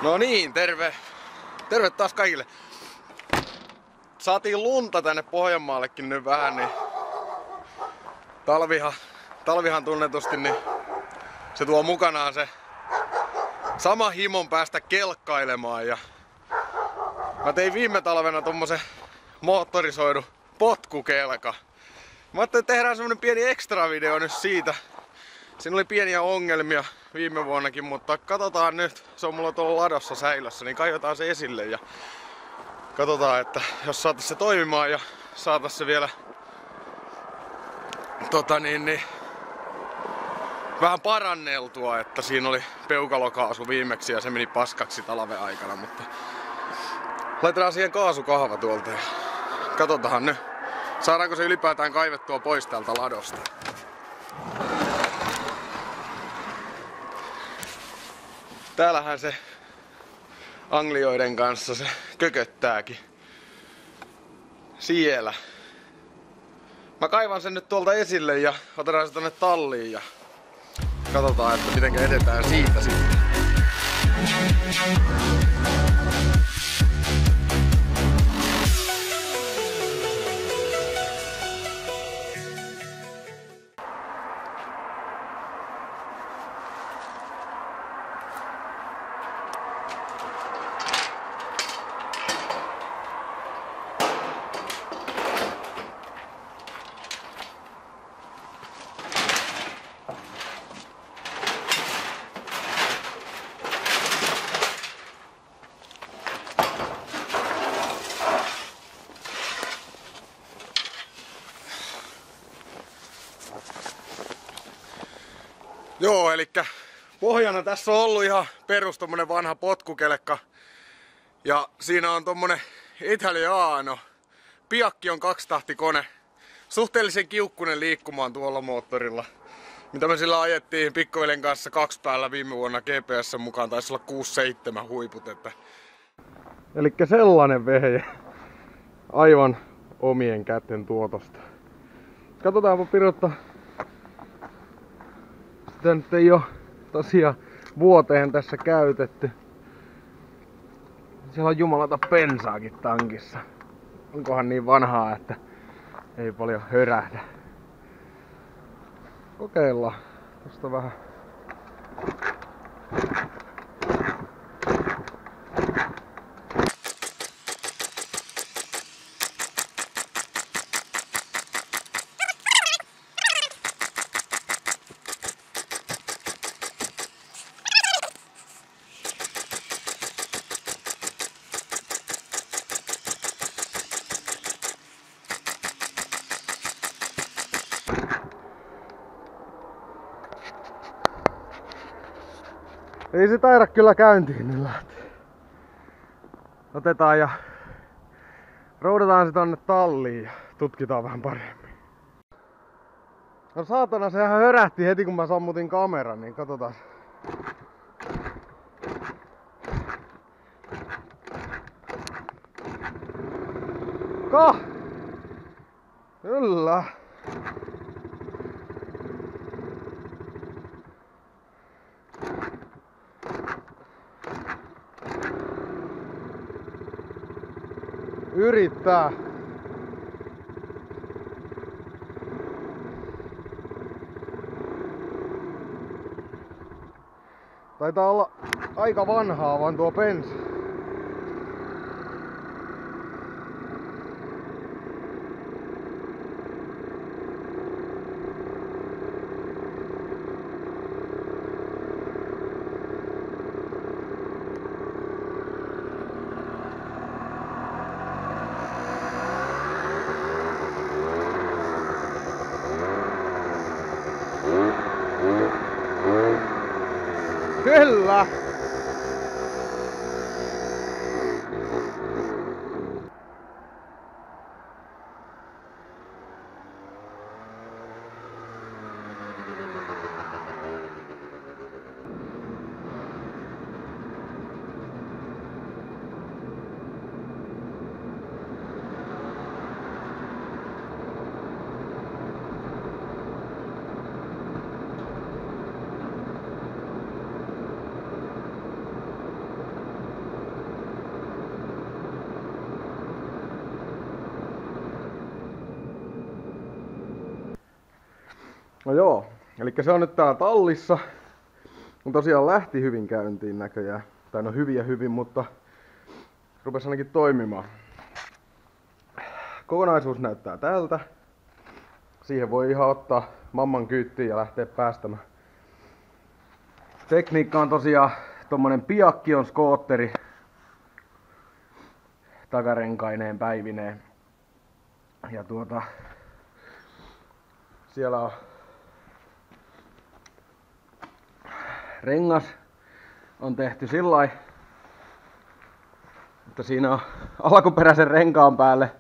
No niin, terve taas kaikille. Saatiin lunta tänne Pohjanmaallekin nyt vähän, niin talvihan tunnetusti, niin se tuo mukanaan se sama himon päästä kelkkailemaan. Ja mä tein viime talvena tommosen moottorisoidun potkukelka. Mä ajattelin, että tehdään semmonen pieni extra video nyt siitä. Siinä oli pieniä ongelmia viime vuonnakin, mutta katsotaan nyt. Se on mulla tuolla ladossa säilössä, niin kaivetaan se esille ja katsotaan, että jos saatais se toimimaan ja saatais se vielä vähän paranneltua, että siinä oli peukalokaasu viimeksi ja se meni paskaksi talven aikana, mutta laitetaan siihen kaasukahva tuolta ja katsotaan nyt, saadaanko se ylipäätään kaivettua pois täältä ladosta. Täällähän se anglioiden kanssa se kököttääkin. Siellä. Mä kaivan sen nyt tuolta esille ja otetaan se tonne talliin ja katsotaan, että miten edetään siitä sitten. Joo, elikkä pohjana tässä on ollut ihan perus tommonen vanha potkukelkka. Ja siinä on tommonen Italiano. Piakki on kaksitahtikone. Suhteellisen kiukkunen liikkumaan tuolla moottorilla. Mitä me sillä ajettiin pikkuveljen kanssa 2 päällä viime vuonna GPS mukaan. Taisi olla 6-7 huiput. Elikkä sellainen vehje. Aivan omien kätten tuotosta. Katsotaanpa Pirutta. Sitä nyt ei oo tosiaan vuoteen tässä käytetty. Siellä on jumalata bensaakin tankissa. Onkohan niin vanhaa, että ei paljon hörähdä. Kokeillaan tosta vähän. Ei se taida kyllä käyntiin nyt lähteä. Otetaan ja roudataan se tonne talliin ja tutkitaan vähän paremmin. No saatana, sehän hörähti heti kun mä sammutin kameran, niin katsotaan. Kyllä. Yrittää. Taitaa olla aika vanhaa vaan tuo bensa. Kyllä! No joo, eli se on nyt täällä tallissa. Tosiaan lähti hyvin käyntiin näköjään. Tai no hyvin, mutta rupesi ainakin toimimaan. Kokonaisuus näyttää tältä. Siihen voi ihan ottaa mamman kyyttiin ja lähteä päästämään. Tekniikka on tosiaan tommonen Piakkion skootteri. Takarenkaineen päivineen. Ja siellä on rengas on tehty sillai, että siinä on alkuperäisen renkaan päälle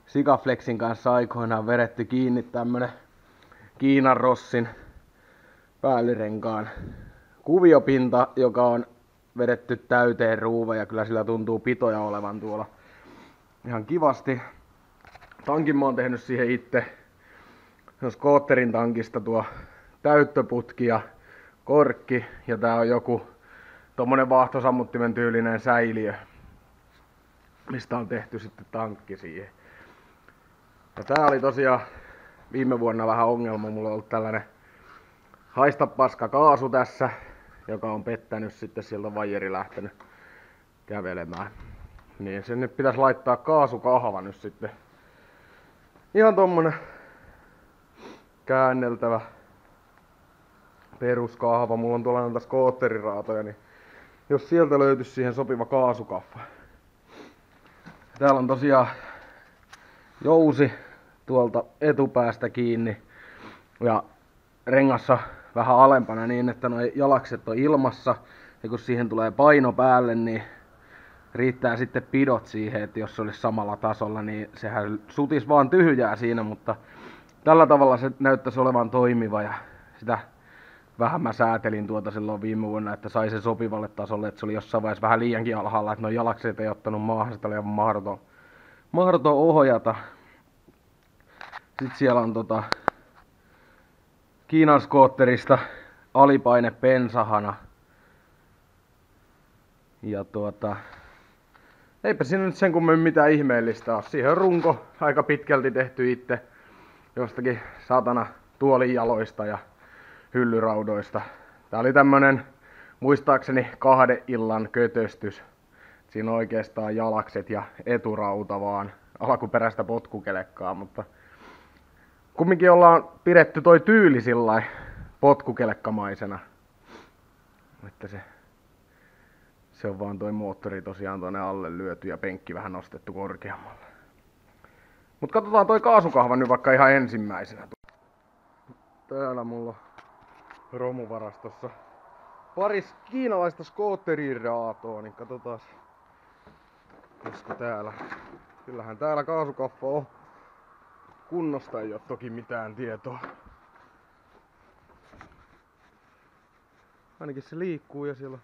Sikaflexin kanssa aikoinaan vedetty kiinni tämmönen Kiinan Rossin päällyrenkaan kuviopinta, joka on vedetty täyteen ruuva ja kyllä sillä tuntuu pitoja olevan tuolla ihan kivasti. Tankin mä oon tehnyt siihen itse. Se on skootterin tankista tuo täyttöputki ja korkki ja tää on joku tommonen vaahtosammuttimen tyylinen säiliö, mistä on tehty sitten tankki siihen. Ja tää oli tosiaan viime vuonna vähän ongelma, mulla on ollut tällainen haista paska kaasu tässä, joka on pettänyt sitten sieltä vajeri lähtenyt kävelemään. Niin sen nyt pitäisi laittaa kaasukahva nyt sitten. Ihan tommonen käänneltävä peruskahva. Mulla on tuolla näitä skootteriraatoja, niin jos sieltä löytyisi siihen sopiva kaasukahva. Täällä on tosiaan jousi tuolta etupäästä kiinni ja rengassa vähän alempana niin, että nuo jalakset on ilmassa ja kun siihen tulee paino päälle, niin riittää sitten pidot siihen, että jos se olisi samalla tasolla, niin sehän sutis vaan tyhjää siinä, mutta tällä tavalla se näyttäisi olevan toimiva ja sitä vähän mä säätelin silloin viime vuonna, että sai se sopivalle tasolle, että se oli jossain vaiheessa vähän liiankin alhaalla, että nuo jalakset ei ottanut maahan, sitä oli aivan mahdoton ohjata. Sitten siellä on Kiinan skootterista alipaine pensahana. Ja eipä siinä nyt sen kummemmin mitään ihmeellistä ole. Siihen on runko aika pitkälti tehty itse jostakin satana tuolijaloista ja hyllyraudoista. Tää oli tämmönen muistaakseni 2 illan kötöstys. Siinä on oikeastaan jalakset ja eturauta vaan alkuperäistä potkukelekkaa, mutta kumminkin ollaan pidetty toi tyyli sillai potkukelekkamaisena. Että se on vaan toi moottori tosiaan tonne alle lyöty ja penkki vähän nostettu korkeammalle. Mut katsotaan toi kaasukahva nyt vaikka ihan ensimmäisenä. Täällä mulla on romuvarastossa paris kiinalaista skootteriraatoa, niin katsotaan koska täällä. Kyllähän täällä kaasukahva on. Kunnosta ei oo toki mitään tietoa. Ainakin se liikkuu ja siellä on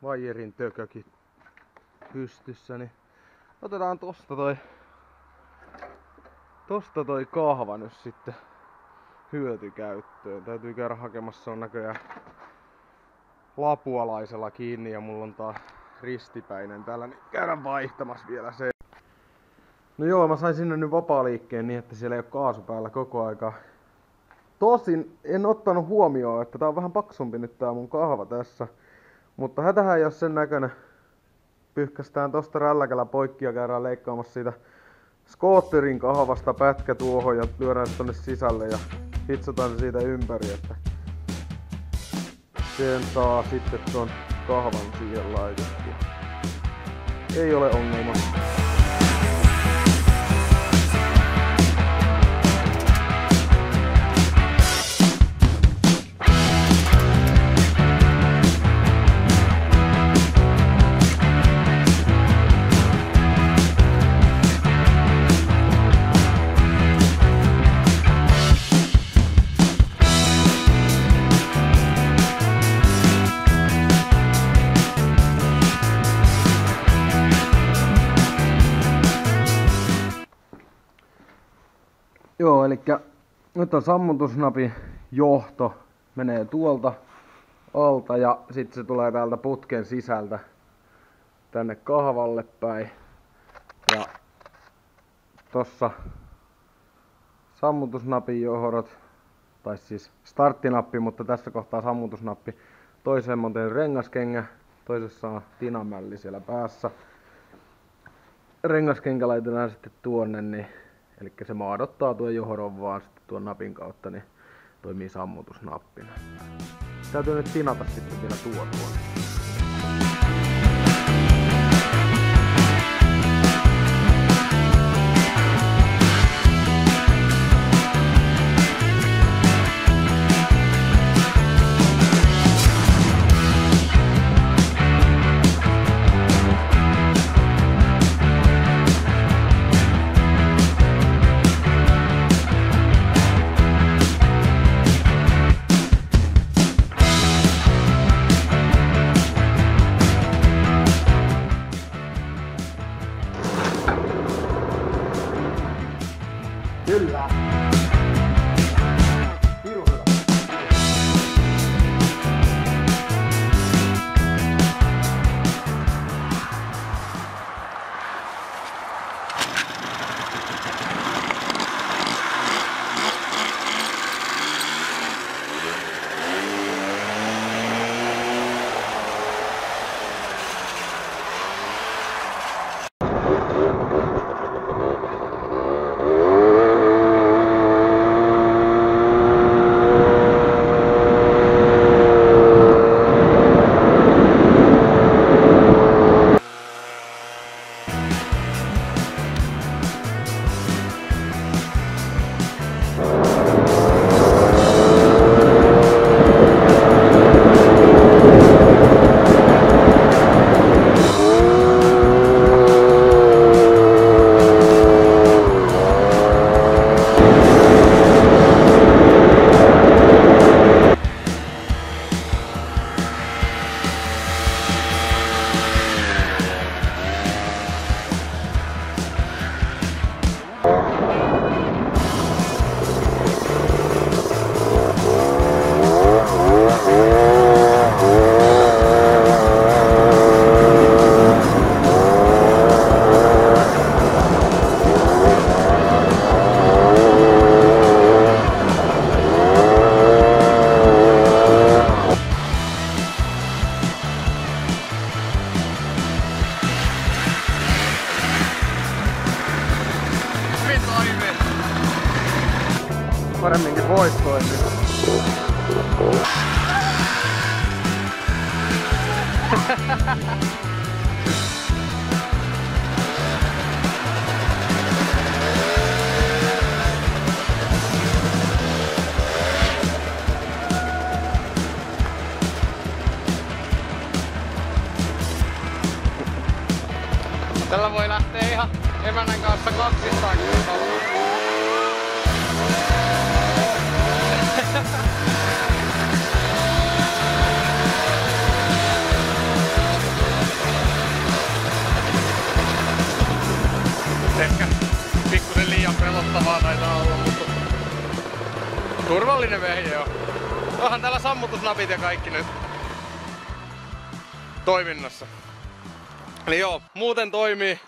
vaijerin tökökin pystyssä, niin otetaan tosta toi kahva nyt sitten hyötykäyttöön. Täytyy käydä hakemassa, se on näköjään lapualaisella kiinni ja mulla on taas ristipäinen täällä, niin käydään vaihtamassa vielä se. No joo, mä sain sinne nyt vapaa-liikkeen niin, että siellä ei oo kaasu päällä koko aika. Tosin en ottanut huomioon, että tää on vähän paksumpi nyt tää mun kahva tässä. Mutta hätähän ei oo sen näköinen. Pyyhkästään tosta rälläkällä poikki ja käydään leikkaamassa siitä skootterin kahvasta pätkä tuohon ja lyödään se tonne sisälle ja hitsataan se siitä ympäri, että sen saa sitten ton kahvan siihen laitettua. Ei ole ongelma. Joo, elikkä nyt on sammutusnapin johto, menee tuolta alta ja sitten se tulee täältä putken sisältä tänne kahvalle päin. Ja tossa sammutusnapin johdot tai siis starttinappi, mutta tässä kohtaa sammutusnappi. Toiseen mä oon tehnyt rengaskengä, toisessa on tinamälli siellä päässä. Rengaskenkä laitetaan sitten tuonne, niin, eli se maadottaa tuon johdon vaan sitten tuon napin kautta, niin toimii sammutusnappina. Täytyy nyt tinata sitten vielä tuo tuonne. Kyllä. Pirun hyvä. Paremminkin voisi toimia. Tällä voi lähteä ihan emännän kanssa kaksistaan. Ehkä pikkusen liian pelottavaa taitaa olla, mutta turvallinen vehje on. Onhan täällä sammutusnapit ja kaikki nyt toiminnassa. Eli joo, muuten toimii,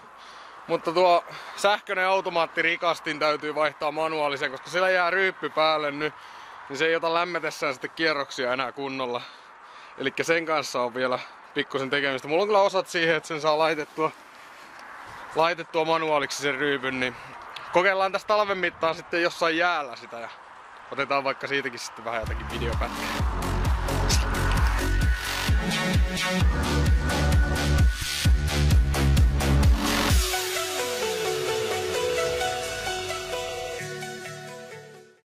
mutta tuo sähköinen automaattirikastin täytyy vaihtaa manuaaliseen, koska sillä jää ryyppy päälle nyt, niin se ei ota lämmetessään sitten kierroksia enää kunnolla. Eli sen kanssa on vielä pikkusen tekemistä. Mulla on kyllä osat siihen, että sen saa laitettua manuaaliksi sen ryypyn, niin kokeillaan tästä talven mittaan sitten jossain jäällä sitä ja otetaan vaikka siitäkin sitten vähän jotakin videopätkää.